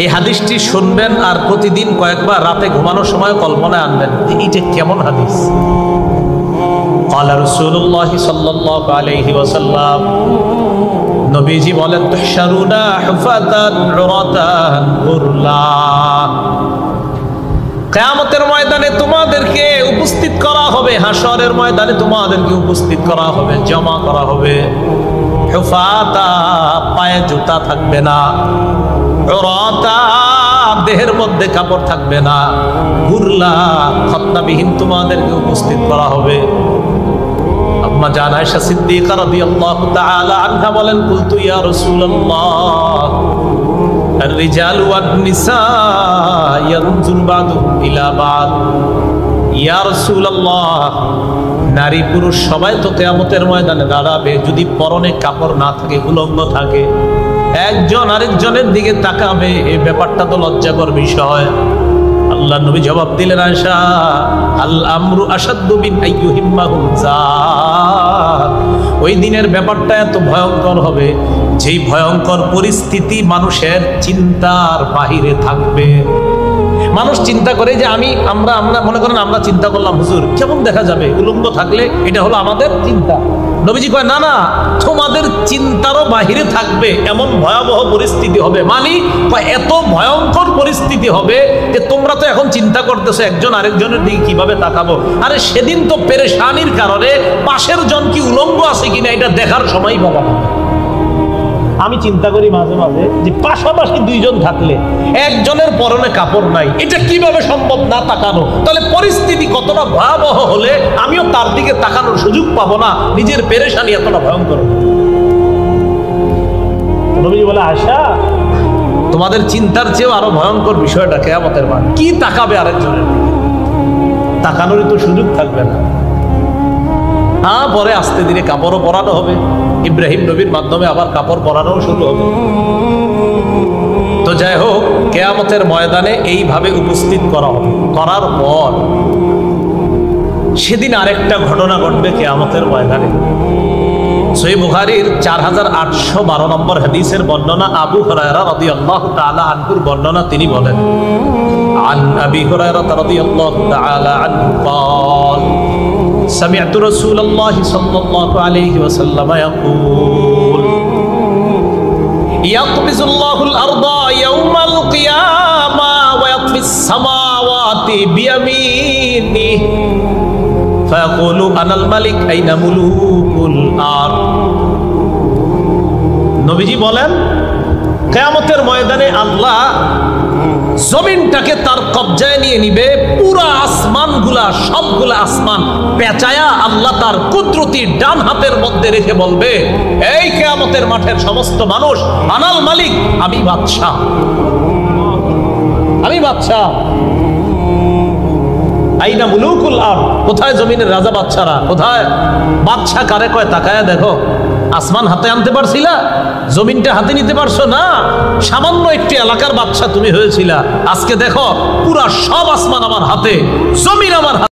এই হাদিসটি শুনবেন আর প্রতিদিন কয়েকবার রাতে ঘুমানোর সময় কল্পনায় আনবেন যে এটা কেমন হাদিস। قال رسول الله صلى الله عليه وسلم নবীজি বলেন তুহশারুনা হুফাতান উরাতান গুরলা, কিয়ামতের ময়দানে তোমাদেরকে উপস্থিত করা হবে, হাশরের ময়দানে তোমাদেরকে উপস্থিত করা হবে, জমা করা হবে। হুফাতা, পায়ে জুতা থাকবে না, উরাতা, দেহের মধ্যে কাপড় থাকবে না, গুরলা, খতনাবিহীন তোমাদেরকে উপস্থিত করা হবে। আম্মা জান আয়েশা সিদ্দিকা রাদিয়াল্লাহু তাআলা আনহা বলেন কুলতু ইয়া রাসূলুল্লাহ আর-রিজালু ওয়ান-নিসা ইয়ানজুরু বা'দুহুম ইলা বা'দ, ইয়া রাসূলুল্লাহ নারী পুরুষ সবাই তো কিয়ামতের ময়দানে দাঁড়াবে, যদি পরনে কাপড় না থাকে, উলঙ্গ থাকে, একজন আরেকজনের দিকে তাকাবে, এই ব্যাপারটা তো লজ্জাকর বিষয়। আল্লাহ নবী জবাব দিলেন আয়েশা আল আমরু আশাদ্দু মিন আইয়ুহিম্মাহুম যাত, ওই দিনের ব্যাপারটা এত ভয়ঙ্কর হবে যেই ভয়ঙ্কর পরিস্থিতি মানুষের চিন্তার বাহিরে থাকবে। মানুষ চিন্তা করে যে আমরা মনে করেন আমরা চিন্তা করলাম হুজুর কেমন দেখা যাবে উলঙ্গ থাকলে, এটা হলো আমাদের চিন্তা। নবীজি কয় না না, তোমাদের চিন্তারও বাহিরে থাকবে এমন ভয়াবহ পরিস্থিতি হবে। এত ভয়ঙ্কর পরিস্থিতি হবে যে তোমরা তো এখন চিন্তা করতেছো একজন আরেকজনের দিকে কিভাবে তাকাবো, আরে সেদিন তো পেরেশানির কারণে পাশের জন কি উলঙ্গ আছে কিনা এটা দেখার সময় পাবা না। আমি চিন্তা করি মাঝে মাঝে যে পাশাপাশি দুইজন থাকলে একজনের পরনে কাপড় নাই, এটা কিভাবে সম্ভব না তাকানো, তাহলে পরিস্থিতি কতটা ভয়াবহ হলে আমিও তার দিকে তাকানোর সুযোগ পাবো না, নিজের পেরেশানি এতটা ভয়ঙ্কর। নবী বলে আয়েশা তোমাদের চিন্তার চেয়েও আরো ভয়ঙ্কর বিষয়টা কিয়ামতের মাঠে, কি তাকাবে আরেকজনের দিকে, তাকানোরই তো সুযোগ থাকবে না। হ্যাঁ, পরে আস্তে ধীরে কাপড়ও পরানো হবে, ইব্রাহিম নবীর মাধ্যমে আবার কাপড় পরানো শুরু হবে। তো যাই হোক, কিয়ামতের ময়দানে এইভাবে উপস্থিত করা হবে। করার পর সেদিন আরেকটা ঘটনা ঘটবে কিয়ামতের ময়দানে। সহিহ বুখারীর 4812 নম্বর হাদিসের বর্ণনা, আবু হুরায়রা রাদিয়াল্লাহু তাআলা আনহুর বর্ণনা, তিনি বলেন আন আবি হুরায়রা রাদিয়াল্লাহু তাআলা আনহু قال سمعت رسول الله صلى الله عليه وسلم يقول يقبض الله الأرض يوم القيامة ويطفي السماوات بيمينه فيقول أنا الملك أين ملوك الأرض। নবীজি বলেন কিয়ামতের ময়দানে আল্লাহ জমিনটাকে তার কবজায় নিয়ে নিবে, পুরা আসমানগুলা, সবগুলা আসমান পেঁচায়া আল্লাহ তার কুদরতি ডান হাতের মধ্যে রেখে বলবে, এই কিয়ামতের মাঠের সমস্ত মানুষ, আনাল মালিক, আমি বাদশাহ, আমি বাদশাহ। আইনা মুলুকুল আরদ, কোথায় জমিনের রাজা বাদশারা, কোথায়? বাদশাহ কারে কয় তাকায়া দেখো। আসমান হাতে আনতে পারছিলা? জমিনটা হাতে নিতে পারছো না? সামান্য একটি এলাকার বাদশা তুমি হয়েছিলা, আজকে দেখো পুরা সব আসমান আমার হাতে, জমিন আমার হাতে।